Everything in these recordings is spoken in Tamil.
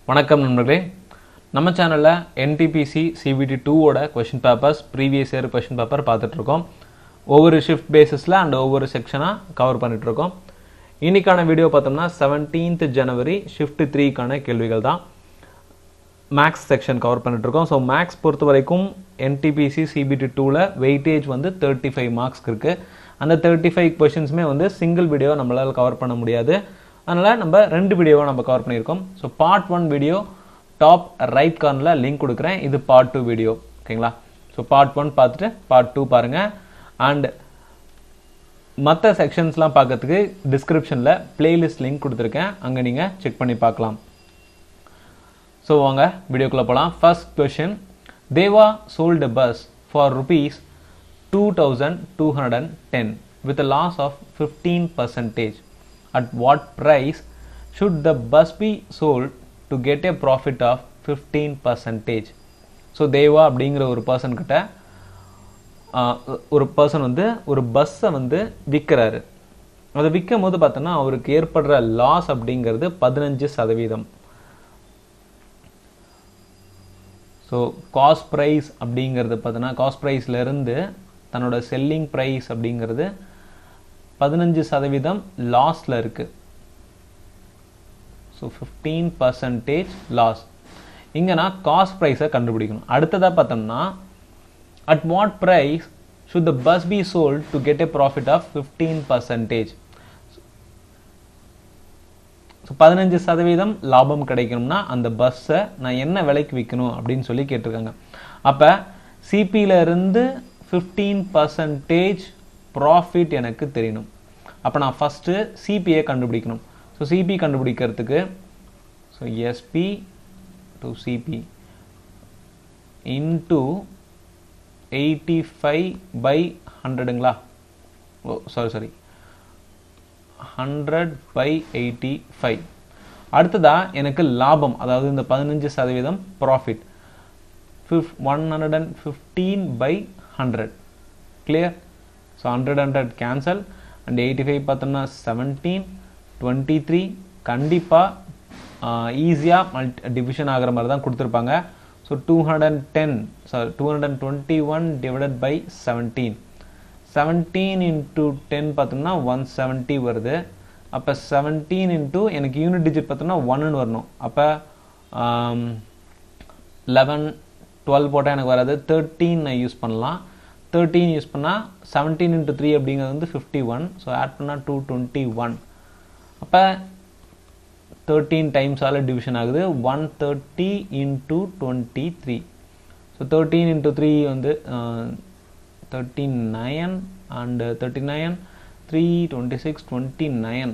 வணக்கம் நண்பர்களே, நம்ம சேனலில் NTPC CBT 2ஓட question papers previous year question paper பார்த்துட்ருக்கோம். ஒவ்வொரு ஷிஃப்ட் பேசிஸில் அண்ட் ஒவ்வொரு செக்ஷனாக கவர் பண்ணிகிட்ருக்கோம். இன்றைக்கான வீடியோ பார்த்தோம்னா 17th January ஷிஃப்ட் 3க்கான கேள்விகள் தான். மேக்ஸ் செக்ஷன் கவர் பண்ணிகிட்ருக்கோம். ஸோ மேக்ஸ் பொறுத்த வரைக்கும் NTPC CBT 2ல் வெயிட்டேஜ் வந்து 35 மார்க்ஸ்க்கு இருக்குது. அந்த 35 கொஷின்ஸுமே வந்து சிங்கிள் வீடியோ நம்மளால் கவர் பண்ண முடியாது. அதனால் நம்ம 2 வீடியோவாக நம்ம கவர் பண்ணியிருக்கோம். So part 1 video top right கார்னரில் லிங்க் கொடுக்குறேன். இது பார்ட் 2 வீடியோ, ஓகேங்களா? ஸோ பார்ட் 1 பார்த்துட்டு பார்ட் 2 பாருங்கள். அண்ட் மற்ற செக்ஷன்ஸ்லாம் பார்க்கறதுக்கு டிஸ்கிரிப்ஷனில் பிளேலிஸ்ட் லிங்க் கொடுத்துருக்கேன், அங்கே நீங்கள் செக் பண்ணி பார்க்கலாம். ஸோ வாங்க வீடியோக்குள்ளே போகலாம். First question, Deva sold bus for rupees 2210 with a loss of 15%. At what price should the bus be sold to get a profit of 15%? So தேவா அப்படிங்கிற ஒரு பர்சன் கிட்ட ஒரு பர்சன் வந்து ஒரு பஸ்ஸை வந்து விற்கிறாரு. அதை விற்கும் போது பார்த்தோன்னா அவருக்கு ஏற்படுற லாஸ் அப்படிங்கிறது 15%. ஸோ காஸ்ட் ப்ரைஸ் அப்படிங்கிறது பார்த்தோன்னா காஸ்ட் ப்ரைஸ்லேருந்து தன்னோட செல்லிங் ப்ரைஸ் அப்படிங்கிறது 15% லாஸில் இருக்குது. So 15% loss. இங்கே நான் காஸ்ட் ப்ரைஸை கண்டுபிடிக்கணும். அடுத்ததாக பார்த்தோம்னா, at what price should the bus be sold to get a profit of 15%. So 15% லாபம் கிடைக்கணும்னா அந்த பஸ்ஸை நான் என்ன விலைக்கு விற்கணும் அப்படின்னு சொல்லி கேட்டிருக்காங்க. அப்போ சிபியில் இருந்து 15% ப்ராஃபிட் எனக்கு தெரியணும். அப்போ நான் ஃபஸ்ட்டு சிபியை கண்டுபிடிக்கணும். ஸோ சிபி கண்டுபிடிக்கிறதுக்கு so SP to CP into 85/100ங்களா? Oh sorry 100/85. அடுத்ததா எனக்கு லாபம், அதாவது இந்த 15% profit 115/100. Clear? So 100 cancel and 85 பார்த்தோம்னா 17, 23. கண்டிப்பாக ஈஸியாக டிவிஷன் ஆகிற மாதிரி தான் கொடுத்துருப்பாங்க. So 221 divided by 17. 17 into 10 பார்த்தோம்னா 170 வருது. அப்போ 17 into எனக்கு யூனிட் டிஜிட் பார்த்தோம்னா 1ன்னு வரணும். அப்போ 11, 12 போட்டால் எனக்கு வராது. 13 நான் யூஸ் பண்ணலாம். 13 யூஸ் பண்ணால் 17 into 3 அப்படிங்கிறது வந்து 51. ஸோ ஆட் பண்ணால் 221. அப்போ 13 டைம்ஸால் டிவிஷன் ஆகுது. 130 into 23. ஸோ 13 into 3 வந்து 39 and 39, 3, 26, 29.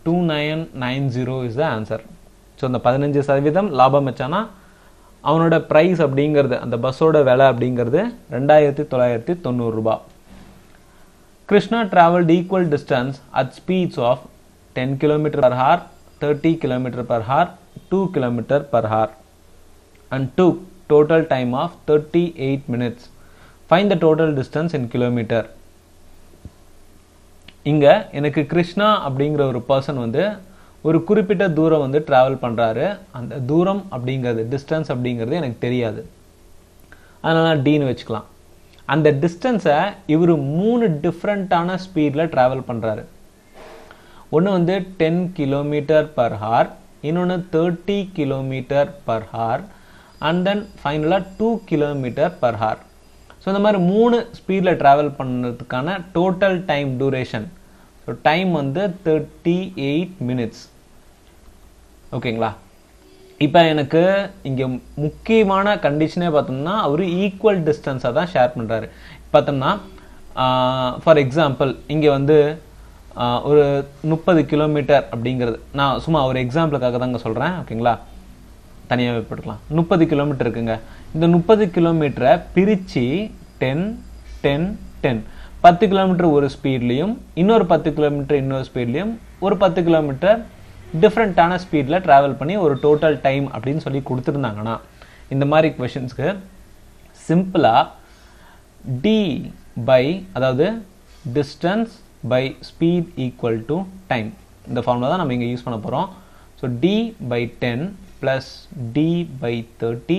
2990 is the answer. So அந்த 15% லாபம் வச்சானா அவனோட ப்ரைஸ் அப்படிங்கிறது, அந்த பஸ்ஸோட விலை அப்படிங்கிறது 2990 ரூபாய். Krishna travelled equal distance at speeds of 10 km/h, 30 km/h, 2 km/h and took total time of 38 minutes. Find the total distance in kilometer. இங்கே எனக்கு கிருஷ்ணா அப்படிங்கிற ஒரு பர்சன் வந்து ஒரு குறிப்பிட்ட தூரம் வந்து ட்ராவல் பண்ணுறாரு. அந்த தூரம் அப்படிங்கிறது, டிஸ்டன்ஸ் அப்படிங்கிறது எனக்கு தெரியாது. அதனால் நான் டீன்னு வச்சுக்கலாம். அந்த டிஸ்டன்ஸை இவர் 3 டிஃப்ரெண்ட்டான ஸ்பீடில் ட்ராவல் பண்ணுறாரு. ஒன்று வந்து 10 km/h, இன்னொன்று 30 km/h அண்ட் தென் ஃபைனலாக 2 km/h. ஸோ இந்த மாதிரி 3 ஸ்பீடில் ட்ராவல் பண்ணுறதுக்கான total time duration, so time வந்து 38 minutes. ஓகேங்களா? இப்போ எனக்கு இங்கே முக்கியமான கண்டிஷனே பார்த்தோம்னா அவர் ஈக்குவல் டிஸ்டன்ஸாக தான் ஷேர் பண்ணுறாரு. பார்த்தோம்னா ஃபார் எக்ஸாம்பிள் இங்கே வந்து ஒரு 30 கிலோமீட்டர் அப்படிங்கிறது, நான் சும்மா ஒரு எக்ஸாம்பிளுக்காக தாங்க சொல்கிறேன், ஓகேங்களா? தனியாகவே போட்டுக்கலாம். 30 கிலோமீட்டர் இருக்குங்க. இந்த 30 கிலோமீட்டரை பிரித்து 10, 10, 10, 10 கிலோமீட்டர் ஒரு ஸ்பீட்லேயும் இன்னொரு 10 கிலோமீட்டர் இன்னொரு ஸ்பீட்லேயும் ஒரு 10 கிலோமீட்டர் டிஃப்ரெண்ட்டான ஸ்பீடில் ட்ராவல் பண்ணி ஒரு டோட்டல் டைம் அப்படின்னு சொல்லி கொடுத்துருந்தாங்கன்னா இந்த மாதிரி கொஷின்ஸ்க்கு சிம்பிளாக டி பை, அதாவது distance by speed equal to time, இந்த ஃபார்முலா தான் நம்ம இங்கே யூஸ் பண்ண போகிறோம். So d by 10 plus d by 30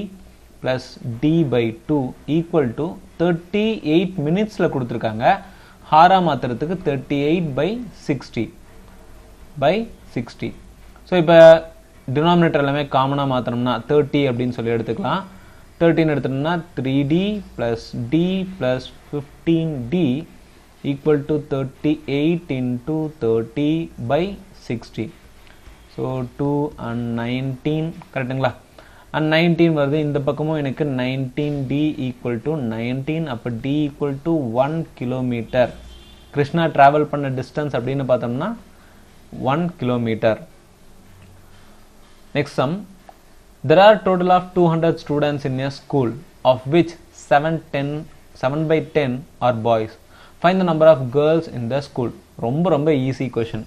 plus d by 2 equal to 38 மினிட்ஸில் கொடுத்துருக்காங்க. ஹாரா மாத்திரத்துக்கு 38 by 60 by 60. ஸோ இப்போ டினாமினேட்டர் எல்லாமே காமனாக மாற்றணும்னா 30 அப்படின்னு சொல்லி எடுத்துக்கலாம். 13 எடுத்துட்டோம்னா 3d plus d plus 15d equal to 38 into 30 by 60. So 2 and 19 கரெக்டுங்களா? and 19 வருது. இந்த பக்கமும் எனக்கு 19d equal to 19. அப்போ d equal to 1 kilometre. Krishna travel பண்ண டிஸ்டன்ஸ் அப்படின்னு பார்த்தோம்னா 1 kilometre. Next sum. There are total of 200 students in a school, of which 7 by 10 are boys. Find the number of girls in the school. ரொம்ப ஈஸி கொஷின்.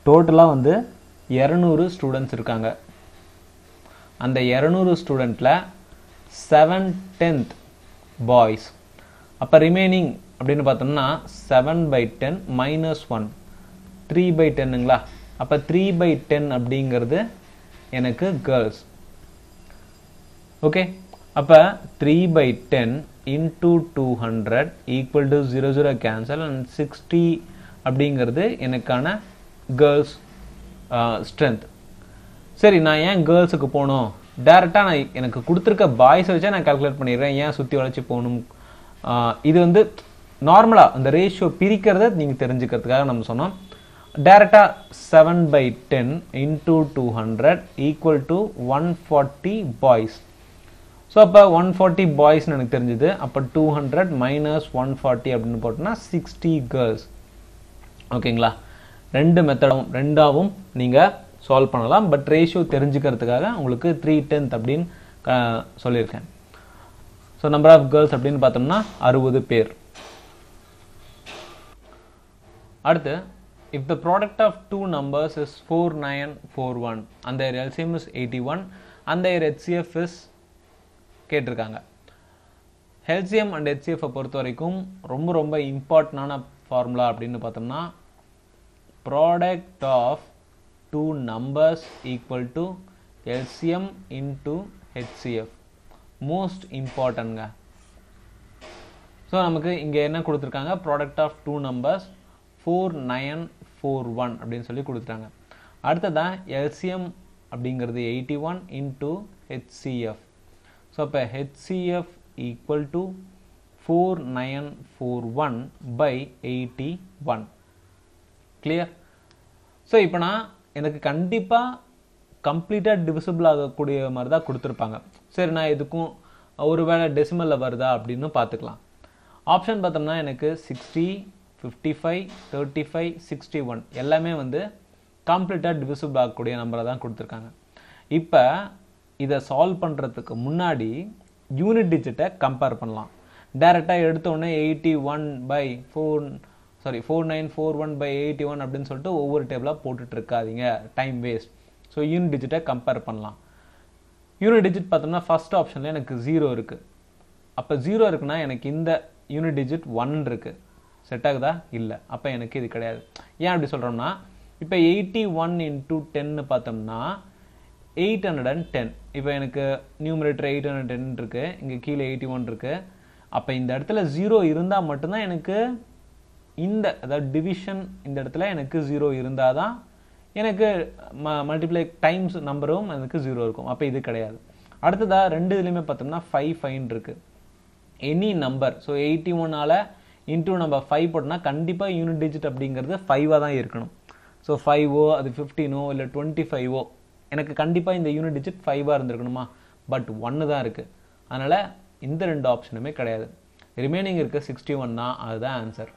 டோட்டலாக வந்து 200 ஸ்டூடெண்ட்ஸ் இருக்காங்க. அந்த 200 ஸ்டூடெண்ட்டில் 7/10 பாய்ஸ். அப்போ ரிமைனிங் அப்படின்னு பார்த்தோம்னா 7 by 10 minus 1 3 by 10ங்களா? அப்போ 3 by 10 அப்படிங்கிறது எனக்கு கேர்ள்ஸ். ஓகே, அப்போ 3 by 10 into 200 equal to 0 cancel and 60 அப்படிங்கிறது எனக்கான கேர்ள்ஸ் ஸ்ட்ரென்த். சரி, நான் ஏன் கேர்ள்ஸுக்கு போகணும்? டேரெக்டாக நான் எனக்கு கொடுத்துருக்க பாய்ஸ் வச்சா நான் கால்குலேட் பண்ணிடுறேன். ஏன் சுற்றி வளைச்சி போகணும்? இது வந்து நார்மலாக அந்த ரேஷியோ பிரிக்கிறத நீங்கள் தெரிஞ்சுக்கிறதுக்காக நம்ம சொன்னோம். டேரெக்டாக 7 by 10 into 200 equal to 140 boys. So அப்போ 140 பாய்ஸ்னு எனக்கு தெரிஞ்சுது. அப்போ 200 minus 140 அப்படின்னு போட்டோம்னா 60 கேர்ள்ஸ். ஓகேங்களா? ரெண்டாவும் நீங்கள் சால்வ் பண்ணலாம். பட் ரேஷியோ தெரிஞ்சுக்கிறதுக்காக உங்களுக்கு 3/10 அப்படின்னு சொல்லியிருக்கேன். ஸோ நம்பர் ஆஃப் கேர்ள்ஸ் அப்படின்னு பார்த்தோம்னா 60 பேர். அடுத்து, if the product of two numbers is 4941 and their LCM is 81 and their HCF is கேட்டிருக்காங்க. LCM and HCF பொறுத்த வரைக்கும் ரொம்ப இம்பார்ட்டன்டான ஃபார்முலா அப்படின்னு பார்த்தோம்னா product of two numbers equal to LCM into HCF. Most இம்பார்ட்டன்ட்ங்க. ஸோ நமக்கு இங்கே என்ன கொடுத்துருக்காங்க? ப்ராடக்ட் ஆஃப் டூ நம்பர்ஸ் 4941 அப்படின்னு சொல்லி கொடுத்துட்டாங்க. அடுத்ததான் எல்சிஎம் அப்படிங்கிறது 81 into HCF. ஸோ அப்போ HCF equal to 4941 by 81. Clear? So இப்போ எனக்கு கண்டிப்பாக கம்ப்ளீட்டாக டிவிசிபிள் ஆகக்கூடிய மாதிரி தான் கொடுத்துருப்பாங்க. சரி, நான் இதுக்கும் ஒருவேளை டெசிமலில் வருதா அப்படின்னு பார்த்துக்கலாம். ஆப்ஷன் பார்த்தோம்னா எனக்கு 60, 55, 35, 61 எல்லாமே வந்து கம்ப்ளீட்டாக டிவிசிபிள் ஆகக்கூடிய நம்பரை தான் கொடுத்துருக்காங்க. இப்போ இதை சால்வ் பண்ணுறதுக்கு முன்னாடி யூனிட் டிஜிட்டை கம்பேர் பண்ணலாம். டைரெக்டாக எடுத்தோடனே 4941 by 81 அப்படின்னு சொல்லிட்டு ஒவ்வொரு டேபிளாக போட்டுட்டு இருக்காதீங்க, டைம் வேஸ்ட். ஸோ யூனிட் டிஜிட்டை கம்பேர் பண்ணலாம். யூனிட் டிஜிட் பார்த்தோம்னா ஃபர்ஸ்ட் ஆப்ஷனில் எனக்கு 0 இருக்குது. அப்போ 0 இருக்குன்னா எனக்கு இந்த யூனிட் டிஜிட் 1 இருக்குது. செட் ஆகுதா? இல்லை. அப்போ எனக்கு இது கிடையாது. ஏன் அப்படி சொல்கிறோம்னா, இப்போ 81 into 10 பார்த்தோம்னா 810. இப்போ எனக்கு நியூமரேட்டர் 810 இருக்குது, இங்கே கீழே 81 இருக்குது. அப்போ இந்த இடத்துல 0 இருந்தால் மட்டும்தான் எனக்கு அதாவது டிவிஷன் இந்த இடத்துல எனக்கு 0 இருந்தால் தான் எனக்கு மல்டிப்ளை டைம்ஸ் நம்பரும் எனக்கு 0 இருக்கும். அப்போ இது கிடையாது. அடுத்ததாக ரெண்டு இதுலையுமே பார்த்தோம்னா 5 ஃபைன் இருக்குது. எனி நம்பர், ஸோ 81ஆல் இன்டூ நம்ம 5 போட்டோம்னா கண்டிப்பாக யூனிட் டிஜிட் அப்படிங்கிறது 5ஆக தான் இருக்கணும். ஸோ 5ஓ அது 15ஓ இல்லை 25ஓ எனக்கு கண்டிப்பாக இந்த யூனிட் டிஜிட் 5ஆக இருந்திருக்கணுமா? பட் 1 தான் இருக்குது. அதனால் இந்த ரெண்டு ஆப்ஷனுமே கிடையாது. ரிமைனிங் இருக்க 61 தான், அதுதான் ஆன்சர்.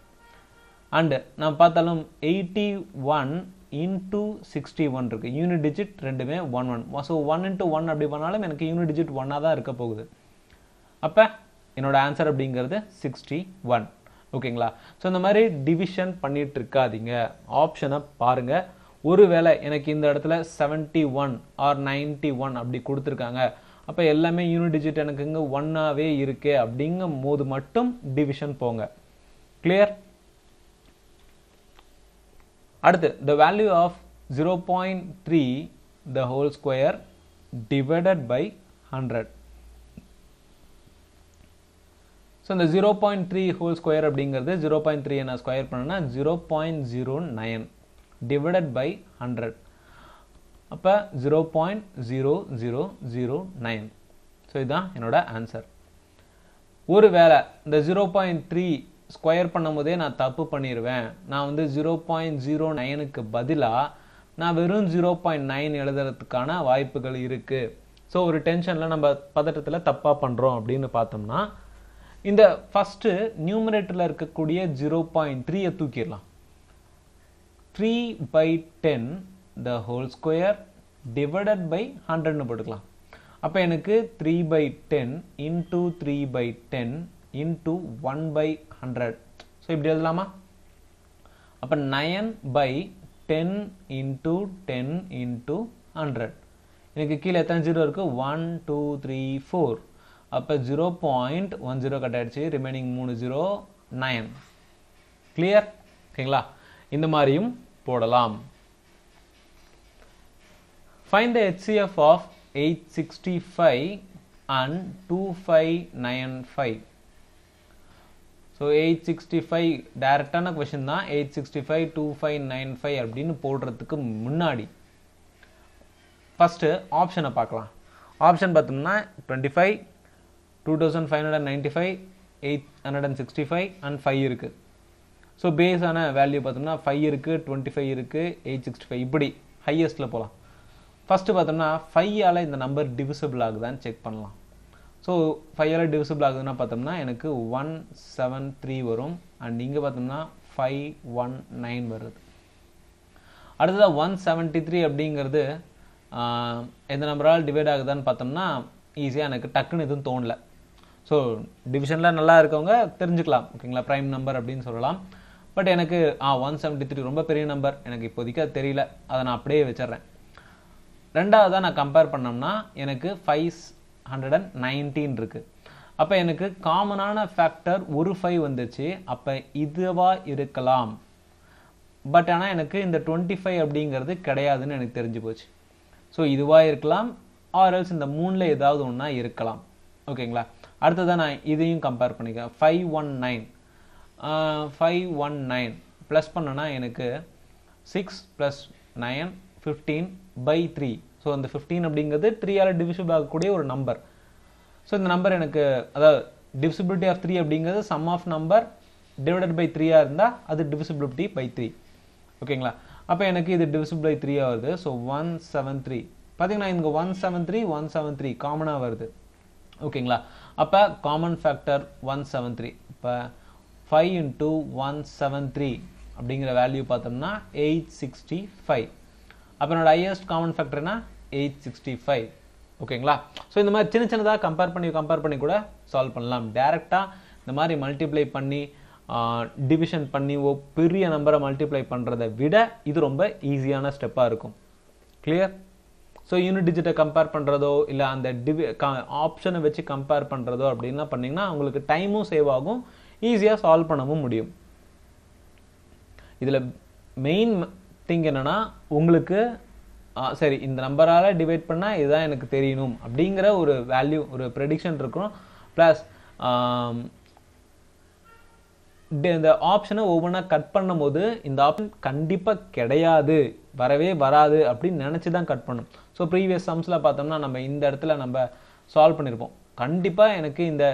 அண்டு நான் பார்த்தாலும் 81 into 61 இருக்குது. யூனிட் டிஜிட் ரெண்டுமே 1 1. ஸோ 1 into 1 அப்படி பண்ணாலும் எனக்கு யூனிட் டிஜிட் 1ஆக தான் இருக்க போகுது. அப்போ என்னோட ஆன்சர் அப்படிங்கிறது 61. ஓகேங்களா? ஸோ இந்த மாதிரி டிவிஷன் பண்ணிட்டு இருக்காதீங்க, ஆப்ஷனை பாருங்கள். ஒருவேளை எனக்கு இந்த இடத்துல 71 or 91 அப்படி கொடுத்துருக்காங்க, அப்போ எல்லாமே யூனிட் டிஜிட் எனக்கு இங்கே 1ஆகவே இருக்கு அப்படிங்கும் போது மட்டும் டிவிஷன் போங்க. கிளியர்? அடுத்து, the value of 0.3 the whole square divided by 100. So இந்த 0.3 whole square அப்படிங்கிறது 0.3 நான் ஸ்கொயர் பண்ணனா 0.09 divided by 100. அப்ப 0.0009. ஸோ இதுதான் என்னோட ஆன்சர். ஒருவேளை இந்த 0.3 ஸ்கொயர் பண்ணும்போதே நான் தப்பு பண்ணிடுவேன். நான் வந்து 0.09க்கு பதிலாக நான் வெறும் 0.9 எழுதுறதுக்கான வாய்ப்புகள் இருக்கு. ஸோ ஒரு டென்ஷனில் நம்ம பதட்டத்தில் தப்பாக பண்ணுறோம் அப்படின்னு பார்த்தோம்னா இந்த ஃபஸ்ட்டு நியூமரேட்டரில் இருக்கக்கூடிய 0.3 தூக்கிடலாம். 3/10 the whole square divided by 100 போட்டுக்கலாம். அப்போ எனக்கு 3/10 into 3/10 into 1/100. ஸோ இப்படி எழுதலாமா? அப்போ 9/10 into 10 into 100. எனக்கு கீழே எத்தனை ஜீரோ இருக்கு? 1 2 3 4. அப்போ 0.10 கட் ஆயிடுச்சு. ரிமைனிங் 3 0 9. கிளியர்? ஓகேங்களா? இந்த மாதிரியும் போடலாம். Find the HCF of 865 and 2595. So 865 டைரக்டான question தான். 865 2595 அப்படின்னு போடுறதுக்கு முன்னாடி ஃபர்ஸ்ட் ஆப்ஷனை பார்க்கலாம். ஆப்ஷன் பார்த்தோம்னா 25 2595 865 and 5 இருக்கு. ஸோ பேஸான வேல்யூ பார்த்தோம்னா 5 இருக்கு, 25 இருக்கு, 865 இப்படி ஹையஸ்ட்டில் போகலாம். ஃபஸ்ட்டு பார்த்தோம்னா 5ஆல் இந்த நம்பர் டிவிசிபிள் ஆகுதான்னு செக் பண்ணலாம். ஸோ 5ஆல் டிவிசிபிள் ஆகுதுன்னா பார்த்தோம்னா எனக்கு 173 வரும். அண்ட் இங்கே பார்த்தோம்னா 519 வருது. அடுத்ததாக 173 அப்படிங்கிறது எந்த நம்பரால் டிவைட் ஆகுதான்னு பார்த்தோம்னா ஈஸியாக எனக்கு டக்குன்னு எதுவும் தோணலை. ஸோ டிவிஷனில் நல்லா இருக்கவங்க தெரிஞ்சுக்கலாம். ஓகேங்களா? ப்ரைம் நம்பர் அப்படின்னு சொல்லலாம். பட் எனக்கு 173 ரொம்ப பெரிய நம்பர், எனக்கு இப்போதைக்கு அது தெரியல, அதை நான் அப்படியே வச்சிட்றேன். ரெண்டாவதாக நான் கம்பேர் பண்ணோம்னா எனக்கு 519 இருக்குது. அப்போ எனக்கு காமனான ஃபேக்டர் ஒரு 5 வந்துச்சு. அப்போ இதுவாக இருக்கலாம். பட் ஆனால் எனக்கு இந்த 25 அப்படிங்கிறது கிடையாதுன்னு எனக்கு தெரிஞ்சு போச்சு. ஸோ இதுவாக இருக்கலாம், ஆர்எல்ஸ் இந்த 3ல் ஏதாவது ஒன்றா இருக்கலாம். ஓகேங்களா? அடுத்ததான் நான் இதையும் கம்பேர் பண்ணிக்கிறேன். 519 ப்ளஸ் பண்ணனா எனக்கு 6 + 9 15/3. ஸோ அந்த 15 அப்படிங்கிறது 3ஆல் டிவிசிபிள் ஆகக்கூடிய ஒரு நம்பர். ஸோ இந்த நம்பர் எனக்கு, அதாவது டிவிசிபிலிட்டி ஆஃப் 3 அப்படிங்கிறது sum of number divided by 3ஆக இருந்தால் அது டிவிசிபிலிட்டி பை 3. ஓகேங்களா? அப்போ எனக்கு இது டிவிசிபிள் பை 3 வருது. ஸோ 173 பார்த்தீங்கன்னா இங்கே 173 173 காமனாக வருது. ஓகேங்களா? அப்போ காமன் ஃபேக்டர் 173. இப்போ 5 × 173 அப்படிங்கிற வேல்யூ பார்த்தோம்னா 865. அப்போ என்னோட ஹையஸ்ட் காமன் ஃபேக்டர்னா 865. ஓகேங்களா? ஸோ இந்த மாதிரி சின்ன சின்னதாக கம்பேர் பண்ணி கூட சால்வ் பண்ணலாம். டேரெக்டாக இந்த மாதிரி மல்டிப்ளை பண்ணி டிவிஷன் பண்ணி பெரிய நம்பரை மல்டிப்ளை பண்ணுறதை விட இது ரொம்ப ஈஸியான ஸ்டெப்பாக இருக்கும். கிளியர்? ஸோ யூனிட் டிஜிட்டை கம்பேர் பண்ணுறதோ இல்லை அந்த ஆப்ஷனை வச்சு கம்பேர் பண்ணுறதோ அப்படின்லாம் பண்ணிங்கன்னா உங்களுக்கு டைமும் சேவ் ஆகும், ஈஸியாக சால்வ் பண்ணவும் முடியும். இதில் மெயின் திங் என்னென்னா உங்களுக்கு சரி இந்த நம்பரால் டிவைட் பண்ணால் இதுதான் எனக்கு தெரியணும் அப்படிங்கிற ஒரு வேல்யூ, ஒரு ப்ரெடிக்ஷன் இருக்கணும். ப்ளஸ் இந்த ஆப்ஷனை ஒவ்வொன்றா கட் பண்ணும் போது இந்த ஆப்ஷன் கண்டிப்பாக கிடையாது, வரவே வராது அப்படின்னு நினச்சி தான் கட் பண்ணும். ஸோ ப்ரீவியஸ் சம்ஸில் பார்த்தோம்னா நம்ம இந்த இடத்துல நம்ம சால்வ் பண்ணியிருப்போம். கண்டிப்பாக எனக்கு இந்த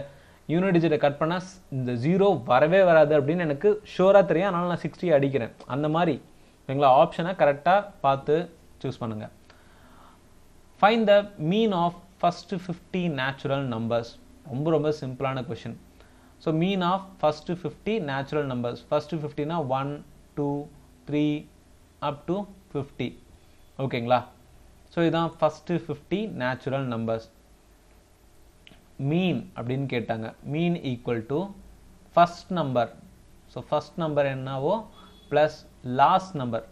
யூனிட் டிஜிட்டை கட் பண்ணால் இந்த 0 வரவே வராது அப்படின்னு எனக்கு ஷோராக தெரியும், அதனால் நான் 60 அடிக்கிறேன். அந்த மாதிரி எங்களை ஆப்ஷனை கரெக்டாக பார்த்து சூஸ் பண்ணுங்கள். Find the mean of first 50 natural numbers. ரொம்ப சிம்பிளான question. So mean of first 50 natural numbers. First 50னா 1 2 3 up to 50. ஓகேங்களா? ஸோ இதுதான் ஃபர்ஸ்ட் 50 நேச்சுரல் நம்பர்ஸ். மீன் அப்படின்னு கேட்டாங்க. மீன் equal to first number. So first number என்னவோ ப்ளஸ் லாஸ்ட் நம்பர்,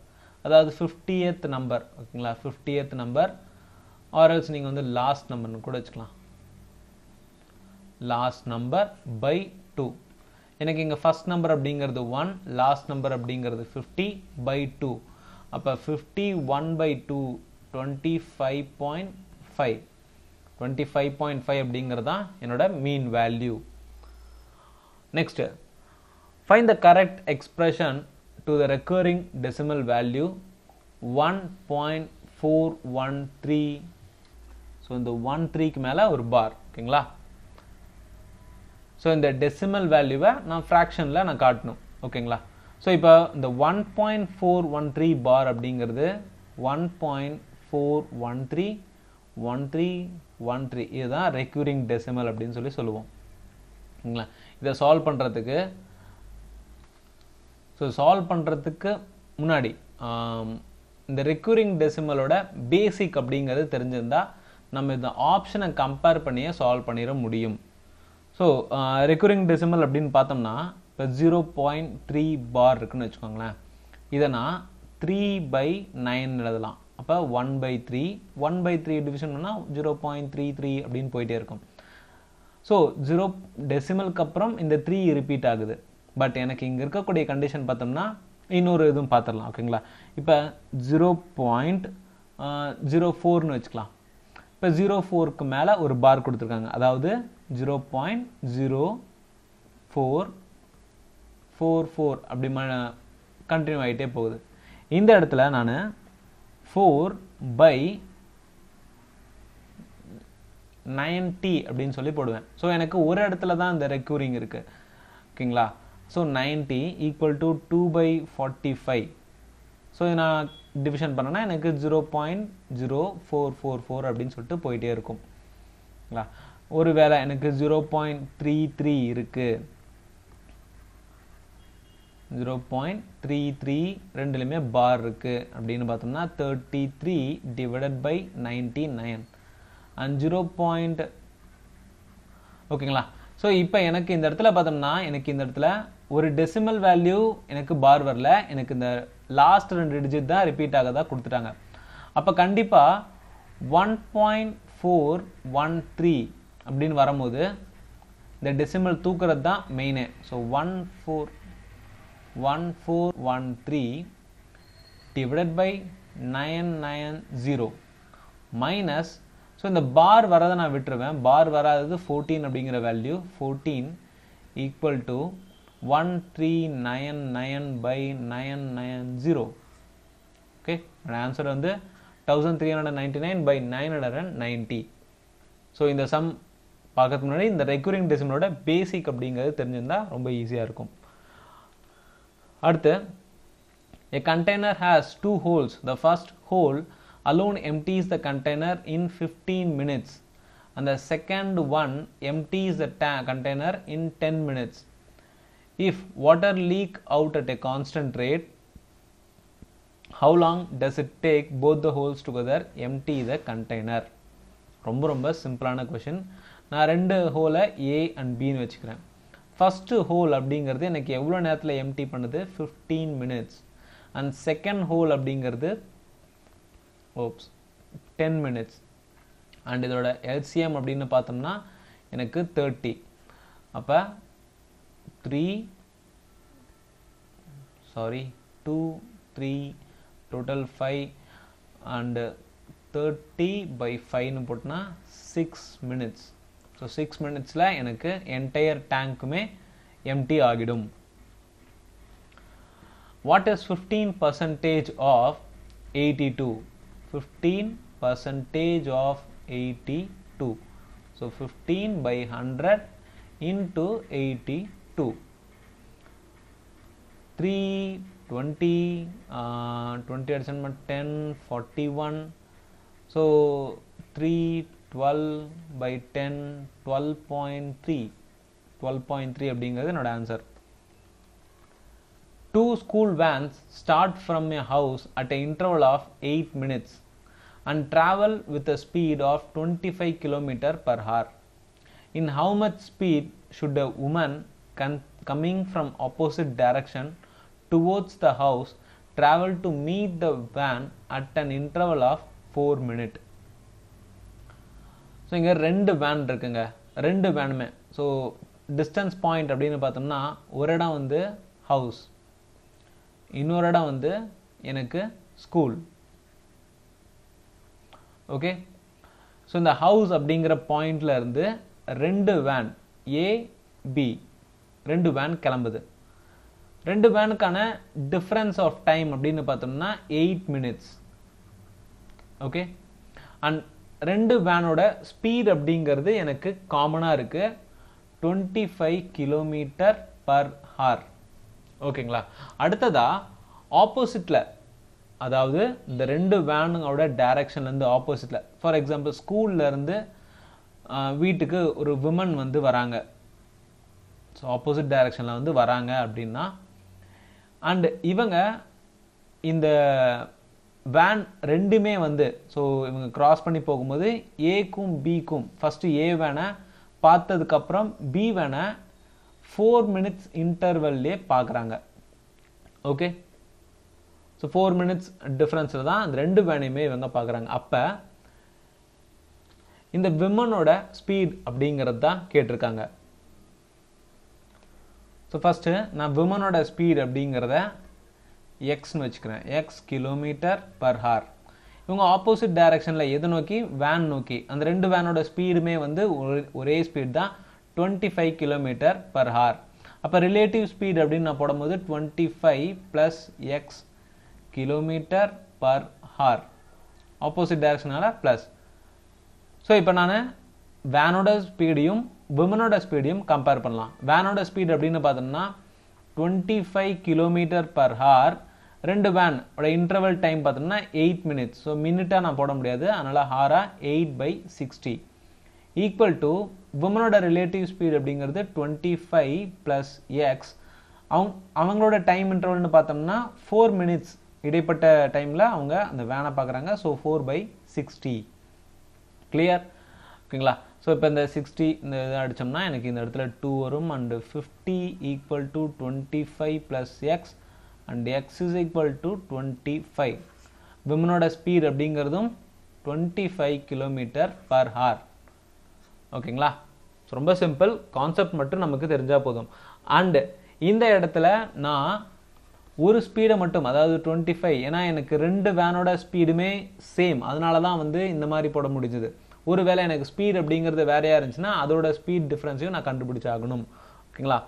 அதாவது 50th நம்பர். ஓகேங்களா? 50th நம்பர் ஆர்எல்ஸ் நீங்கள் வந்து லாஸ்ட் நம்பர்னு கூட வச்சுக்கலாம். Last number by 2. எனக்கு இங்கே ஃபர்ஸ்ட் நம்பர் அப்படிங்கிறது 1, லாஸ்ட் நம்பர் அப்படிங்கிறது 50/2. அப்போ 51/2 25.5 25.5 அப்படிங்கிறது தான் என்னோட mean value. Next, find the correct expression to the recurring decimal value 1.413. So இந்த 13க்கு மேலே ஒரு பார், ஓகேங்களா? ஸோ இந்த டெசிமல் வேல்யூவை நான் ஃப்ராக்ஷனில் நான் காட்டணும், ஓகேங்களா? ஸோ இப்போ இந்த 1.413 பார் அப்படிங்கிறது 1.4131313 இதுதான் ரெக்யூரிங் டெசிமல் அப்படின்னு சொல்லுவோம், ஓகேங்களா? இதை சால்வ் பண்ணுறதுக்கு முன்னாடி இந்த ரெக்யூரிங் டெசிமலோட பேசிக் அப்படிங்கிறது தெரிஞ்சிருந்தா நம்ம இந்த ஆப்ஷனை கம்பேர் பண்ணியே சால்வ் பண்ணிட முடியும். ஸோ ரெக்யூரிங் டெசிமல் அப்படின்னு பார்த்தோம்னா இப்போ 0.3 பார் இருக்குன்னு வச்சுக்கோங்களேன். இதை நான் 3/9 எழுதலாம். அப்போ 1/3 1/3 டிவிஷன் பண்ணால் 0.33 அப்படின்னு போயிட்டே இருக்கும். ஸோ 0 டெசிமலுக்கு அப்புறம் இந்த 3 ரிப்பீட் ஆகுது. பட் எனக்கு இங்கே இருக்கக்கூடிய கண்டிஷன் பார்த்தோம்னா இன்னொரு இதுவும் பார்த்துடலாம், ஓகேங்களா? இப்போ 0.04ன்னு வச்சுக்கலாம். இப்போ 04க்கு மேலே ஒரு பார் கொடுத்துருக்காங்க, அதாவது 0.0444 அப்படி கண்டினியூ ஆகிட்டே போகுது. இந்த இடத்துல நான் 4/90 அப்படின்னு சொல்லி போடுவேன். ஸோ எனக்கு ஒரு இடத்துல தான் இந்த ரெக்யூரிங் இருக்குது, ஓகேங்களா? So 90 equal to 2/45. ஸோ நான் டிவிஷன் பண்ணேன்னா எனக்கு 0.0444 அப்படின்னு சொல்லிட்டு போயிட்டே இருக்கும், ஓகேங்களா? ஒருவேளை எனக்கு 0.33 இருக்குது, 0.33 ரெண்டுலையுமே பார் இருக்குது அப்படின்னு பார்த்தோம்னா 33 டிவைடட் பை 99 அண்ட் 0. ஓகேங்களா? ஸோ இப்போ எனக்கு இந்த இடத்துல பார்த்தோம்னா எனக்கு இந்த இடத்துல ஒரு டெசிமல் வேல்யூ எனக்கு பார் வரல, எனக்கு இந்த லாஸ்ட் 2 டிஜிட் தான் ரிப்பீட் ஆகதா கொடுத்துட்டாங்க. அப்போ கண்டிப்பாக 1.413 அப்படின்னு வரும்போது இந்த டெசிமல் தூக்குறது தான் மெயினே. So 1413 divided by 990 minus, so இந்த பார் வரதை நான் விட்டுருவேன், பார் வராதது 14 அப்படிங்கிற value 14 equal to 1399/990. Okay, answer வந்து 1399/990. ஸோ இந்த சம் பார்க்கறதுக்கு முன்னாடி இந்த ரெக்யூரிங் டெசிமலோட பேசிக் அப்படிங்கிறது தெரிஞ்சிருந்தா ரொம்ப ஈஸியாக இருக்கும். அடுத்து, a container has 2 holes. The first hole alone empties the container in 15 minutes and the second one empties the container in 10 minutes. If water leak out at a constant rate, how long does it take both the holes together empty the container? ரொம்ப சிம்பிளான கொஷின். நான் 2 ஹோலை A and Bன்னு வச்சுக்கிறேன். ஃபஸ்ட்டு ஹோல் அப்படிங்கிறது எனக்கு எவ்வளோ நேரத்தில் எம்டி பண்ணுது, 15 minutes. அண்ட் செகண்ட் ஹோல் அப்படிங்கிறது 10 minutes. அண்ட் இதோட எல்சிஎம் அப்படின்னு பார்த்தோம்னா எனக்கு 30. அப்போ 2 3 டோட்டல் 5 அண்ட் 30/5ன்னு போட்டுனா 6 minutes. ஸோ 6 minutesல எனக்கு என்டையர் டேங்க்குமே எம்டி ஆகிடும். What is 15% of 82? 15% of 82. So 15/100 into 82. 320 20 அடிச்சோம்னா 10 41. ஸோ 312/10 12.3 அப்படிங்கிறது என்னோட answer. 2 school vans start from a house at an interval of 8 minutes and travel with a speed of 25 km/h. In how much speed should a woman coming from opposite direction towards the house travel to meet the van at an interval of 4 minutes? So இங்கே 2 வேன் இருக்குங்க, 2 வேனுமே. ஸோ டிஸ்டன்ஸ் பாயிண்ட் அப்படின்னு பார்த்தோம்னா ஒரு இடம் வந்து ஹவுஸ், இன்னொரு இடம் வந்து எனக்கு ஸ்கூல். ஓகே. ஸோ இந்த ஹவுஸ் அப்படிங்கிற பாயிண்ட்ல இருந்து 2 வேன் ஏ பி 2 வேன் கிளம்புது. 2 வேனுக்கான டிஃபரன்ஸ் ஆஃப் டைம் அப்படின்னு பார்த்தோம்னா 8 minutes. ஓகே. அண்ட் 2 வேனோட ஸ்பீட் அப்படிங்கிறது எனக்கு காமனாக இருக்கு 25 கிலோமீட்டர் பர் ஹார். ஓகேங்களா. அடுத்ததா ஆப்போசிட்ல, அதாவது இந்த 2 வேனுங்களோட டைரக்ஷன்லேருந்து ஆப்போசிட்ல, ஃபார் எக்ஸாம்பிள் ஸ்கூல்ல இருந்து வீட்டுக்கு ஒரு விமன் வந்து வராங்க. ஸோ ஆப்போசிட் டைரக்ஷனில் வந்து வராங்க அப்படின்னா, அண்ட் இவங்க இந்த வேன் ரெண்டுமே வந்து, ஸோ இவங்க கிராஸ் பண்ணி போகும்போது ஏக்கும் பிக்கும் ஃபர்ஸ்ட் ஏ வேனை பார்த்ததுக்கப்புறம் பி வேனை 4 minutes இன்டர்வல்லே பார்க்குறாங்க. ஓகே. ஸோ 4 minutes டிஃப்ரென்ஸில் தான் அந்த 2 வேனையுமே இவங்க பார்க்குறாங்க. அப்போ இந்த விமனோட ஸ்பீட் அப்படிங்கிறது தான் கேட்டிருக்காங்க. ஸோ ஃபஸ்ட்டு நான் விமனோட ஸ்பீட் அப்படிங்கிறத எக்ஸ்னு வச்சுக்கிறேன். X kilometre per hour. இவங்க ஆப்போசிட் டைரக்ஷனில் எது நோக்கி? வேன் நோக்கி. அந்த 2 வேனோட ஸ்பீடுமே வந்து ஒரே ஸ்பீட் தான் 25 கிலோமீட்டர் பர் ஹார். அப்போ ரிலேட்டிவ் ஸ்பீட் அப்படின்னு நான் போடும்போது 25 + x kilometre per hour. Opposite டைரக்ஷனால ப்ளஸ். ஸோ இப்போ நான் வேனோட ஸ்பீடையும் விமனோட ஸ்பீடையும் கம்பேர் பண்ணலாம். வேனோட ஸ்பீட் அப்படின்னு பார்த்தோம்னா 25 கிலோமீட்டர் பர் ஹார். 2 வேனோட இன்டர்வல் டைம் பார்த்தோம்னா 8 minutes. ஸோ மினிட்டாக நான் போட முடியாது, அதனால் ஹாரா 8/60 ஈக்குவல் டு விமனோட ரிலேட்டிவ் ஸ்பீட் அப்படிங்கிறது 25 + x. அவங்களோட டைம் இன்டர்வல்னு பார்த்தோம்னா 4 minutes இடைப்பட்ட டைமில் அவங்க அந்த வேனை பார்க்குறாங்க. ஸோ 4/60. கிளியர்? ஓகேங்களா. ஸோ இப்போ இந்த 60 இந்த இதை அடித்தோம்னா எனக்கு இந்த இடத்துல 2 வரும். And 50 equal to 25 + x and x is equal to 25. விமனோட ஸ்பீட் அப்படிங்கிறதும் 25 கிலோமீட்டர் பர் ஹார். ஓகேங்களா. ஸோ ரொம்ப சிம்பிள், கான்செப்ட் மட்டும் நமக்கு தெரிஞ்சால் போதும். அண்டு இந்த இடத்துல நான் ஒரு ஸ்பீடை மட்டும், அதாவது 25, ஏன்னா எனக்கு 2 வேனோட ஸ்பீடுமே சேம், அதனால தான் வந்து இந்த மாதிரி போட முடிஞ்சது. ஒருவேளை எனக்கு ஸ்பீட் அப்படிங்கிறது வேறையாக இருந்துச்சுன்னா அதோட ஸ்பீட் டிஃப்ரென்ஸையும் நான் கண்டுபிடிச்சாகணும். ஓகேங்களா.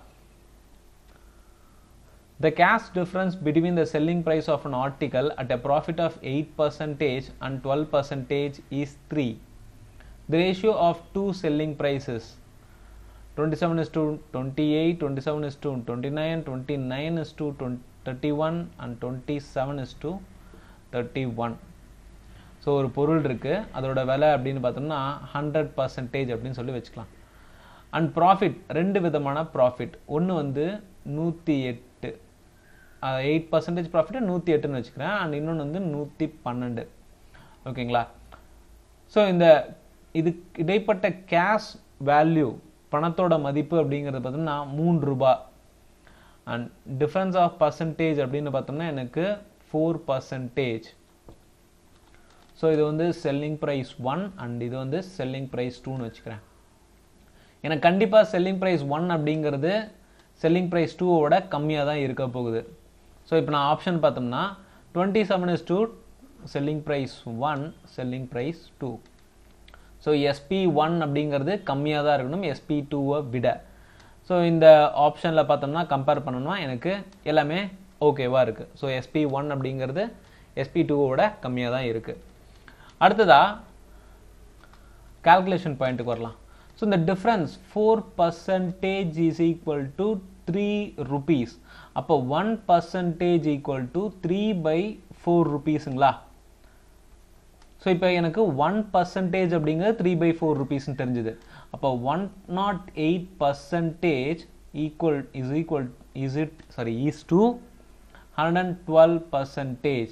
The cash difference between the selling price of an article at a profit of 8% and 12% is 3. The ratio of two selling prices 27:28, 27:29, 29:31 and 27:31. So ஒரு பொருள் இருக்குது, அதோட விலை அப்படின்னு பார்த்தோம்னா 100% அப்படின்னு சொல்லி வச்சுக்கலாம். அண்ட் ப்ராஃபிட் 2 விதமான ப்ராஃபிட். ஒன்று வந்து 108, 8% ப்ராஃபிட் 108ன்னு வச்சுக்கிறேன். அண்ட் இன்னொன்று வந்து 112. ஓகேங்களா. ஸோ இந்த இதுக்கு இடைப்பட்ட கேஷ் வேல்யூ, பணத்தோட மதிப்பு அப்படிங்கிறது பார்த்தோம்னா 3 ரூபாய். அண்ட் டிஃபரன்ஸ் ஆஃப் பர்சன்டேஜ் அப்படின்னு பார்த்தோம்னா எனக்கு 4%. ஸோ இது வந்து செல்லிங் ப்ரைஸ் 1 அண்ட் இது வந்து செல்லிங் ப்ரைஸ் 2ன்னு வச்சுக்கிறேன். எனக்கு கண்டிப்பாக செல்லிங் ப்ரைஸ் 1 அப்படிங்கிறது செல்லிங் ப்ரைஸ் 2வோட கம்மியாக தான் இருக்க போகுது. ஸோ இப்போ நான் ஆப்ஷன் பார்த்தோம்னா 27:2 selling price 1, selling price 2. So SP1 அப்படிங்கிறது கம்மியாக தான் இருக்கணும் SP2வை விட. ஸோ இந்த ஆப்ஷனில் பார்த்தோம்னா கம்பேர் பண்ணணும்னா எனக்கு எல்லாமே ஓகேவாக இருக்குது. ஸோ SP1 அப்படிங்கிறது SP2வோட கம்மியாக தான் இருக்குது. அடுத்ததா கால்குலேஷன் பாயிண்ட்டுக்கு வரலாம். ஸோ இந்த difference 4% is equal to 3 rupees. அப்போ 1% ஈக்குவல் டு 3/4 rupeesங்களா. ஸோ இப்போ எனக்கு 1% அப்படிங்கிறது 3/4 rupeesன்னு தெரிஞ்சுது. அப்போ 108% is to 112%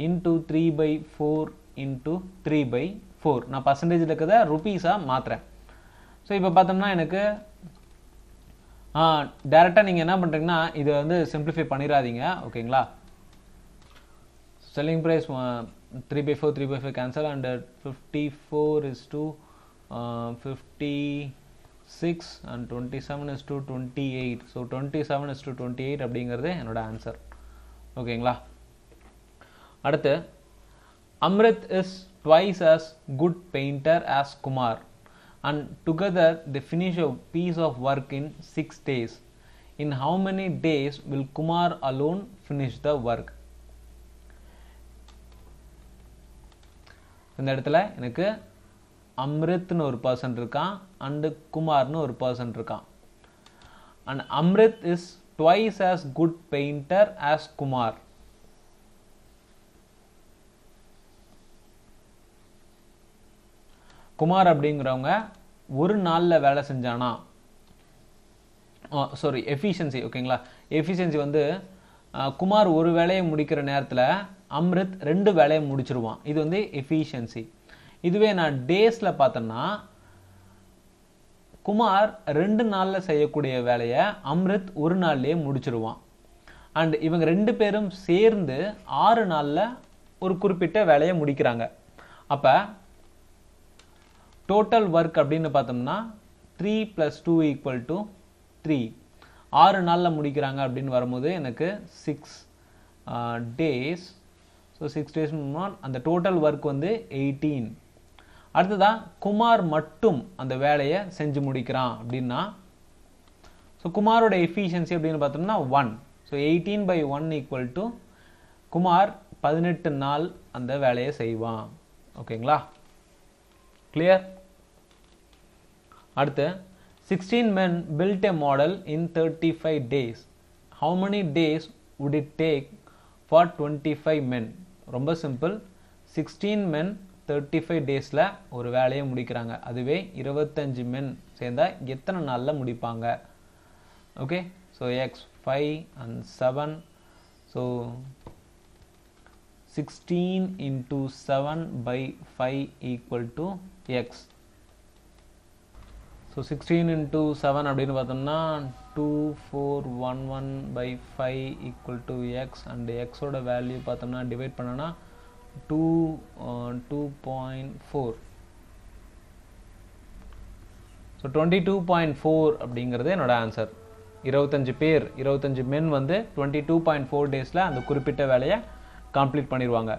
into 3/4 into 3/4. நான் பர்சன்டேஜில் இருக்கிறத ருபீஸாக மாற்றுறேன். ஸோ இப்போ பார்த்தோம்னா எனக்கு டேரெக்டாக நீங்கள் என்ன பண்ணுறீங்கன்னா இதை வந்து சிம்பிளிஃபை பண்ணிடாதீங்க. ஓகேங்களா. Selling price 3/4 cancel and 54 is to 56 and 27 is to 28. So 27 is to 28 அப்படிங்கிறது என்னோட ஆன்சர். ஓகேங்களா. அடுத்து Amrit is twice as good painter as Kumar, and together they finish a piece of work in 6 days. In how many days will Kumar alone finish the work? இந்த இடத்துல எனக்கு அம்ரித்னு ஒரு பர்சன் இருக்கான் அண்ட் குமார்னு ஒரு பர்சன் இருக்கான். And Amrit is twice as good painter as Kumar. Kumar அப்படிங்கிறவங்க ஒரு நாளில் வேலை செஞ்சானா, சாரி எஃபிஷியன்சி, ஓகேங்களா. எஃபிஷியன்சி வந்து குமார் ஒரு வேலையை முடிக்கிற நேரத்தில் அம்ரித் 2 வேலையை முடிச்சிருவான். இது வந்து எஃபிஷியன்சி. இதுவே நான் டேஸில் பார்த்தேன்னா குமார் 2 நாளில் செய்யக்கூடிய வேலையை அம்ரித் ஒரு நாள்லேயே முடிச்சிருவான். அண்ட் இவங்க 2 பேரும் சேர்ந்து 6 நாளில் ஒரு குறிப்பிட்ட வேலையை முடிக்கிறாங்க. அப்போ டோட்டல் ஒர்க் அப்படின்னு பார்த்தோம்னா 3 + 2 = 3. 6 நாளில் முடிக்கிறாங்க அப்படின்னு வரும்போது எனக்கு 6 days. ஸோ 6 days அந்த டோட்டல் ஒர்க் வந்து 18. அடுத்ததான் குமார் மட்டும் அந்த வேலையை செஞ்சு முடிக்கிறான் அப்படின்னா, ஸோ குமாரோட எஃபிஷியன்சி அப்படின்னு பார்த்தோம்னா 1. ஸோ 18/1 = குமார் 18 நாள் அந்த வேலையை செய்வான். ஓகேங்களா, கிளியர். அடுத்து 16 men built a model in 35 days. How many days would it take for 25 men? ரொம்ப சிம்பிள். 16 men 35 டேஸில் ஒரு வேலையை முடிக்கிறாங்க. அதுவே 25 men சேர்ந்தால் எத்தனை நாளில் முடிப்பாங்க? Okay, so x 5 and 7. So 16 × 7/5 = x. So 16 × 7 அப்படின்னு பார்த்தோம்னா 2411/5 = x. அண்ட் எக்ஸோட வேல்யூ பார்த்தோம்னா டிவைட் பண்ணோன்னா 2.4. ஸோ 22.4 அப்படிங்கிறது என்னோட ஆன்சர். 25 மென் வந்து 22.4 டேஸில் அந்த குறிப்பிட்ட வேலையை கம்ப்ளீட் பண்ணிடுவாங்க.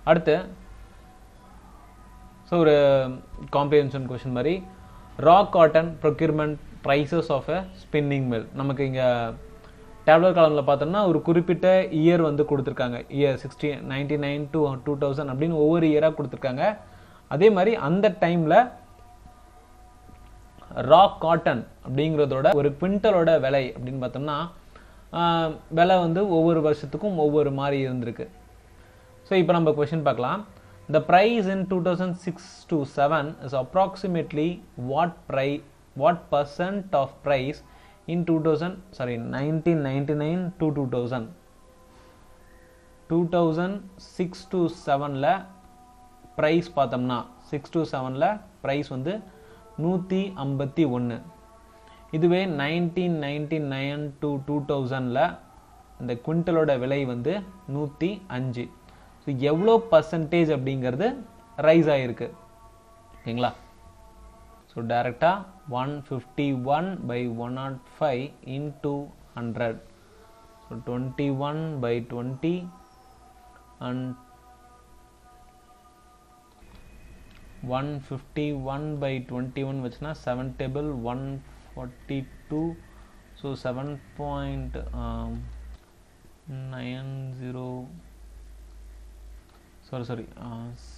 அடுத்து ஸோ ஒரு காம்ப்ரிஹென்ஷன் கொஷின் மாதிரி, raw cotton procurement prices of a spinning mill. நமக்கு இங்கே டேப்லர் காலமில் பார்த்தோம்னா ஒரு குறிப்பிட்ட இயர் வந்து கொடுத்துருக்காங்க. இயர் 1999 to 2000 அப்படின்னு ஒவ்வொரு இயராக கொடுத்துருக்காங்க. அதே மாதிரி அந்த டைமில் ரா காட்டன் அப்படிங்கிறதோட ஒரு குவிண்டலோட விலை அப்படின்னு பார்த்தோம்னா விலை வந்து ஒவ்வொரு வருஷத்துக்கும் ஒவ்வொரு மாதிரி இருந்திருக்கு. ஸோ இப்போ நம்ம கொஷின் பார்க்கலாம். The price in 2006 to 7 is approximately what percent of price in 1999 to 2000. 2006 to 7ல price பார்த்தோம்னா 6 to 7ல price வந்து 151. இதுவே 1999 to 2000ல இந்த குவிண்டலோட விலை வந்து 105. ஸோ எவ்வளோ பர்சன்டேஜ் அப்படிங்கிறது ரைஸ் ஆகிருக்கு. ஓகேங்களா, ஸோ டைரெக்டாக 151/105 into 100. ஸோ 21/20 and 151/21 வச்சுன்னா 7 table 142. So 7.90 sorry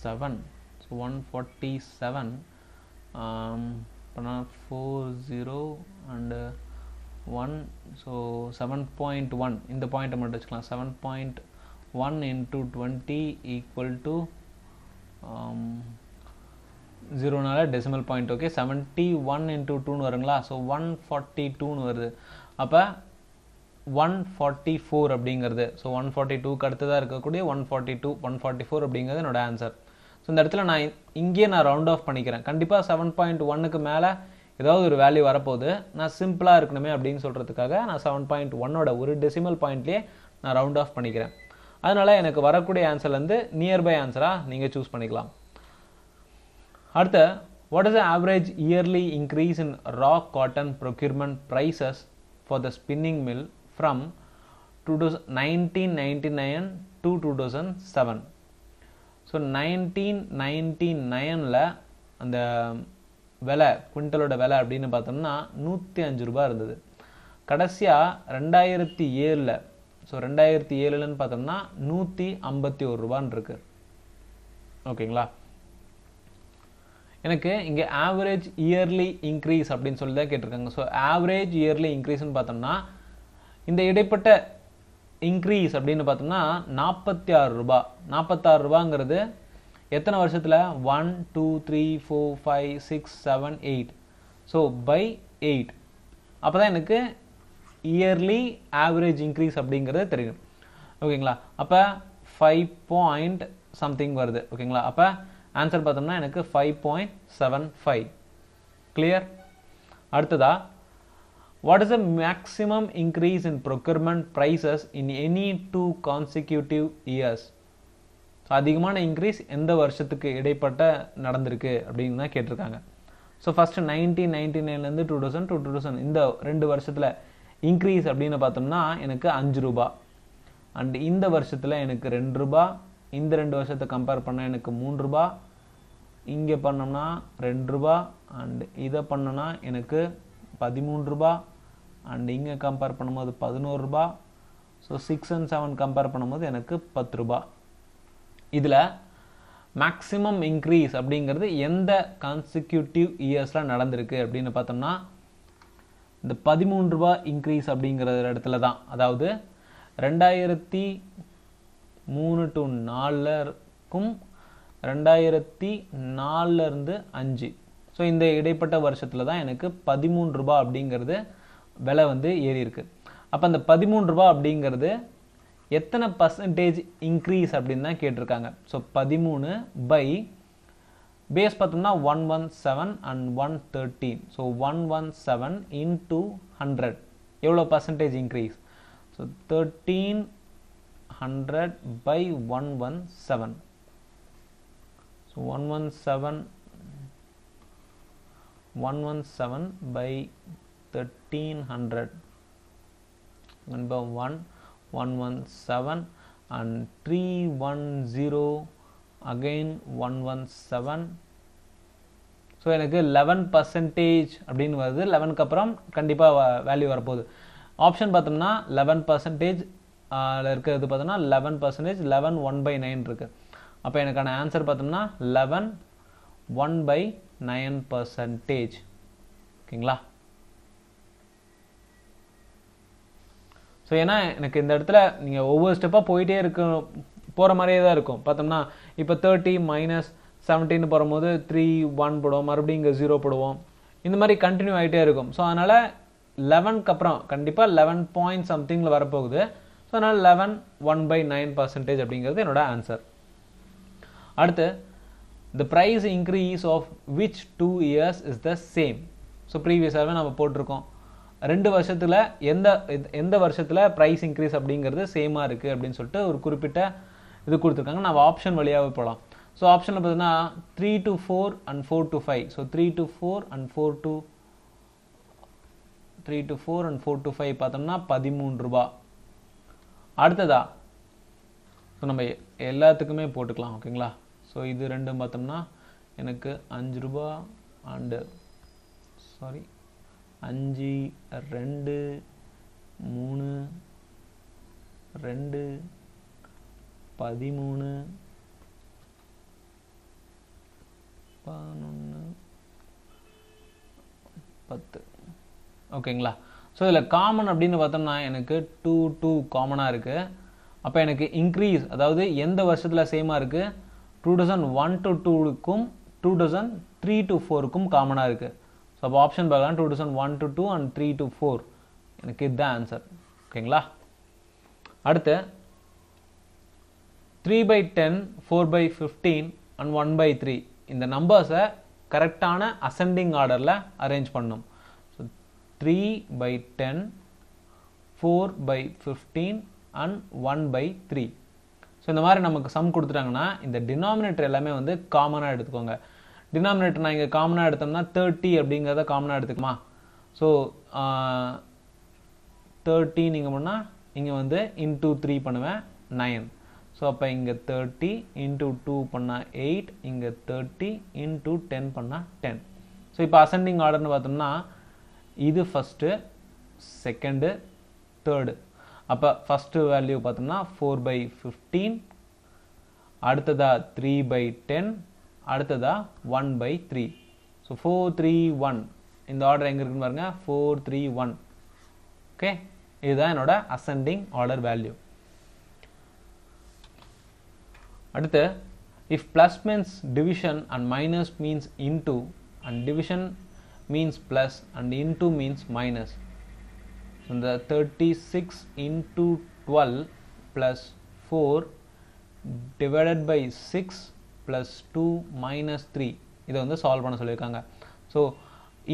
7. So 147 40 and 1. So 7.1 இந்த பாயிண்ட்டை மட்டும் வச்சுக்கலாம். 7.1 into 20 = 0னால டெசிமல் பாயிண்ட். ஓகே, 71 into 2ன்னு வருங்களா. ஸோ 142ன்னு வருது. அப்போ 144 அப்படிங்கிறது, ஸோ 142க்கு அடுத்ததாக இருக்கக்கூடிய 144 அப்படிங்கிறது என்னோட ஆன்சர். ஸோ இந்த இடத்துல நான் இங்கேயே ரவுண்ட் ஆஃப் பண்ணிக்கிறேன். கண்டிப்பாக 7.1க்கு மேலே ஏதாவது ஒரு வேல்யூ வரப்போகுது. நான் சிம்பிளாக இருக்கணுமே அப்படின்னு சொல்கிறதுக்காக நான் 7.1ஓட ஒரு டெசிமல் பாயிண்ட்லேயே நான் ரவுண்ட் ஆஃப் பண்ணிக்கிறேன். அதனால் எனக்கு வரக்கூடிய ஆன்சர்லேருந்து நியர்பை ஆன்சராக நீங்கள் சூஸ் பண்ணிக்கலாம். அடுத்து, what is the average yearly increase in raw cotton procurement prices for the spinning mill from 1999 to 2007? So 1999ல் அந்த விலை குவிண்டலோட விலை அப்படின்னு பார்த்தோம்னா 105 ரூபாய் இருந்தது. கடைசியாக 2007ல் ஸோ 2007ன்னு பார்த்தோம்னா 151 ரூபான்னு இருக்கு. ஓகேங்களா? எனக்கு இங்கே ஆவரேஜ் இயர்லி இன்க்ரீஸ் அப்படின்னு சொல்லி தான் கேட்டிருக்காங்க. ஸோ ஆவரேஜ் இயர்லி இன்க்ரீஸ்ன்னு பார்த்தோம்னா இந்த இடைப்பட்ட இன்க்ரீஸ் அப்படின்னு பார்த்தோம்னா 46 ரூபாய். 46 ரூபாங்கிறது எத்தனை வருஷத்தில்? 1 2 3 4 5 6 7 8. So by 8. அப்போ தான் எனக்கு இயர்லி ஆவரேஜ் இன்க்ரீஸ் அப்படிங்கிறது தெரியும். ஓகேங்களா? அப்போ 5 பாயிண்ட் சம்திங் வருது. ஓகேங்களா? அப்போ ஆன்சர் பார்த்தோம்னா எனக்கு 5.75. கிளியர்? அடுத்ததா, what is the maximum increase in procurement prices in any 2 consecutive years? So அதிகமான இன்க்ரீஸ் எந்த வருஷத்துக்கு இடைப்பட்ட நடந்திருக்கு அப்படின்னு தான் கேட்டிருக்காங்க. ஸோ ஃபஸ்ட்டு 1999லேருந்து 2000 to 2000 இந்த 2 வருஷத்தில் இன்க்ரீஸ் அப்படின்னு பார்த்தோம்னா எனக்கு 5 ரூபா. அண்ட் இந்த வருஷத்தில் எனக்கு 2 ரூபா. இந்த 2 வருஷத்தை கம்பேர் பண்ணால் எனக்கு 3 ரூபா. இங்கே பண்ணோம்னா 2 ரூபா. அண்ட் இதை பண்ணோன்னா எனக்கு 13 ரூபா. அண்ட் இங்கே கம்பேர் பண்ணும்போது 11 ரூபா. ஸோ 6 and 7 கம்பேர் பண்ணும்போது எனக்கு 10 ரூபா. இதில் மேக்ஸிமம் இன்க்ரீஸ் அப்படிங்கிறது எந்த கான்சிக்யூட்டிவ் இயர்ஸில் நடந்திருக்கு அப்படின்னு பார்த்தோம்னா இந்த 13 ரூபா இன்க்ரீஸ் அப்படிங்கிற இடத்துல தான். அதாவது 2003 to 4க்கும் 2004லேருந்து 5. ஸோ இந்த இடைப்பட்ட வருஷத்தில் தான் எனக்கு 13 ரூபா அப்படிங்கிறது விலை வந்து ஏறி இருக்கு. அப்போ அந்த 13 ரூபா அப்படிங்கிறது எத்தனை பர்சன்டேஜ் இன்க்ரீஸ் அப்படின்னு தான் கேட்டிருக்காங்க. ஸோ 13 பை பேஸ் பார்த்தோம்னா 117 and 113. ஸோ 117 into 100 எவ்வளோ percentage increase? So 1300 by 117. So 117 by 1300 number 117 and 310 again 117. So எனக்கு 11% அப்படின்னு வருது. 11க்கு அப்புறம் கண்டிப்பாக வேல்யூ வரப்போகுது. ஆப்ஷன் பார்த்தோம்னா 11% இருக்கிறது பார்த்தோம்னா 11%, 11 1/9 இருக்கு. அப்போ எனக்கான ஆன்சர் பார்த்தோம்னா 11 1/9%. ஓகேங்களா? ஸோ ஏன்னா எனக்கு இந்த இடத்துல நீங்கள் ஒவ்வொரு ஸ்டெப்பாக போயிட்டே போகிற மாதிரியே தான் இருக்கும். பார்த்தோம்னா இப்போ 30 - 17 போகும்போது 3 1 போடுவோம், மறுபடியும் இங்கே 0 போடுவோம். இந்த மாதிரி கண்டினியூ ஆகிட்டே இருக்கும். ஸோ அதனால் 11க்கு அப்புறம் கண்டிப்பாக 11 பாயிண்ட் சம்திங்கில் வரப்போகுது. ஸோ அதனால் 11 1/9% அப்படிங்கிறது என்னோட ஆன்சர். அடுத்து, the price increase of which 2 years is the same? So ப்ரீவியஸாகவே நம்ம போட்டிருக்கோம். 2 வருஷத்தில் எந்த வருஷத்தில் ப்ரைஸ் இன்க்ரீஸ் அப்படிங்கிறது சேமாக இருக்குது அப்படின்னு சொல்லிட்டு ஒரு குறிப்பிட்ட இது கொடுத்துருக்காங்க. நம்ம ஆப்ஷன் வழியாகவே போகலாம். ஸோ ஆப்ஷனில் பார்த்தீங்கன்னா 3 to 4 and 4 to 5. So 3 to 4 and 4 to 5 பார்த்தோம்னா 13 ரூபா. அடுத்ததா, ஸோ நம்ம எல்லாத்துக்குமே போட்டுக்கலாம். ஓகேங்களா? ஸோ இது ரெண்டும் பார்த்தோம்னா எனக்கு 5 ரூபா அண்டு 5 2 3 2 13 11 10. ஓகேங்களா? ஸோ இதில் காமன் அப்படின்னு பார்த்தோம்னா எனக்கு 2 2 காமனாக இருக்குது. அப்போ எனக்கு இன்க்ரீஸ் அதாவது எந்த வருஷத்தில் சேமாக இருக்குது? 2001 to 2க்கும் 2003 to 4க்கும் காமனாக இருக்குது. ஸோ அப்போ ஆப்ஷன் பார்க்கலாம் 2001 to 2 and 3 to 4. எனக்கு இதுதான் ஆன்சர். ஓகேங்களா? அடுத்து 3/10, 4/15 and 1/3 இந்த நம்பர்ஸை கரெக்டான அசெண்டிங் ஆர்டரில் அரேஞ்ச் பண்ணணும். So 3/10, 4/15 and 1/3. ஸோ இந்த மாதிரி நமக்கு சம் கொடுத்துட்டாங்கன்னா இந்த டினாமினேட்டர் எல்லாமே வந்து காமனாக எடுத்துக்கோங்க. டினாமினேட்டர் நான் இங்கே காமனாக எடுத்தோம்னா 30 அப்படிங்கிறத காமனாக எடுத்துக்குமா? ஸோ 30 நீங்கள் பண்ணால் இங்கே வந்து இன்டூ 3 பண்ணுவேன் 9. ஸோ அப்போ இங்கே 30 இன்ட்டு 2 பண்ணால் 8, இங்கே 30 இன்ட்டு 10 பண்ணால் 10. ஸோ இப்போ அசெண்டிங் ஆர்டர்னு பார்த்தோம்னா இது ஃபஸ்ட்டு, செகண்டு, தேர்டு. அப்போ ஃபஸ்ட்டு வேல்யூ பார்த்தோம்னா 4/15, அடுத்ததா 3/10, அடுத்ததா 1/3. ஸோ 4, 3, 1 இந்த ஆர்டர் எங்கே இருக்குன்னு பாருங்கள், 4, 3, 1. ஓகே, இதுதான் என்னோட அசெண்டிங் ஆர்டர் வேல்யூ. அடுத்து, if plus means division and minus means into and division means plus and into means minus. So the 36 into 12 plus 4 divided by 6 plus 2 minus 3. இதை வந்து சால்வ் பண்ண சொல்லியிருக்காங்க. ஸோ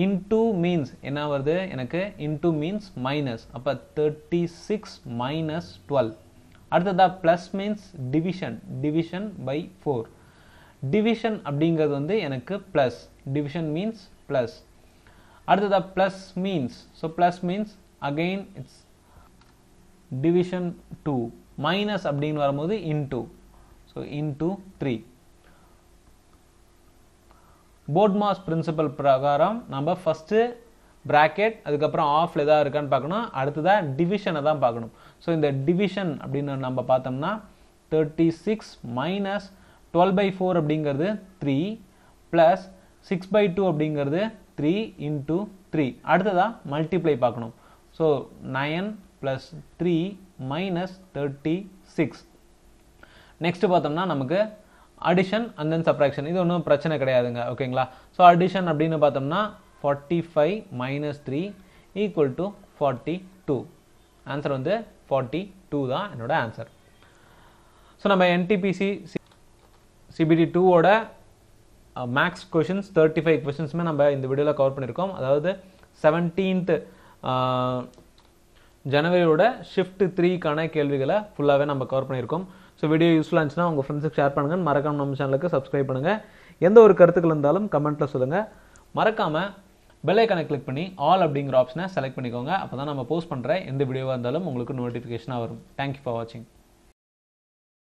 into means என்ன வருது எனக்கு, into means minus. அப்போ 36 minus 12. அடுத்ததா plus means division, division by 4. division அப்படிங்கிறது வந்து எனக்கு plus, division means plus. அடுத்ததா plus means, so plus means again it's division 2. minus அப்படின்னு வரும்போது into, so into 3. போட்மாஸ் பிரின்சிபல் பிரகாரம் நம்ம ஃபஸ்ட்டு பிராக்கெட் அதுக்கப்புறம் ஆஃப்ல ஏதாவது இருக்கான்னு பார்க்கணும், அடுத்ததாக டிவிஷனை தான் பார்க்கணும். ஸோ இந்த டிவிஷன் அப்படின்னு நம்ம பார்த்தோம்னா 36 மைனஸ் 12/4 அப்படிங்கிறது 3 ப்ளஸ் 6/2 அப்படிங்கிறது 3 இன்ட்டு 3. அடுத்ததாக மல்டிப்ளை பார்க்கணும். So 9 plus 3 minus 36. நெக்ஸ்ட் பார்த்தோம்னா நமக்கு அடிஷன் அண்ட் தென் சப்ராக்ஷன். இது ஒன்றும் பிரச்சனை கிடையாதுங்க, ஓகேங்களா. ஸோ அடிஷன் அப்படின்னு பார்த்தோம்னா 45 minus 3 equal to 42. ஆன்சர் வந்து 42 தான் என்னோட ஆன்சர். ஸோ நம்ம என்டிபிசி சிபிடி 2ஓட மேக்ஸ் கொஷின்ஸ் 35 கொஷின்ஸுமே நம்ம இந்த வீடியோவில் கவர் பண்ணியிருக்கோம். அதாவது 17th ஜனவரியோட ஷிஃப்ட் 3க்கான கேள்விகளை ஃபுல்லாகவே நம்ம கவர் பண்ணியிருக்கோம். ஸோ வீடியோ யூஸ்ஃபுல்லாக இருந்துச்சுன்னா உங்கள் ஃப்ரெண்ட்ஸுக்கு ஷேர் பண்ணுங்கள். மறக்காம நம்ம சேனலுக்கு சப்ஸ்கிரைப் பண்ணுங்கள். எந்த ஒரு கருத்துக்கள் இருந்தாலும் கமெண்ட்டில் சொல்லுங்கள். மறக்காமல் பெல் ஐக்கானை கிளிக் பண்ணி ஆல் அப்படிங்கிற ஆப்ஷனை செலக்ட் பண்ணிக்கோங்க. அப்போ தான் நம்ம போஸ்ட் பண்ணுற எந்த வீடியோவாக இருந்தாலும் உங்களுக்கு நோட்டிஃபிகேஷனாக வரும். தேங்க்யூ ஃபார் வாட்சிங்.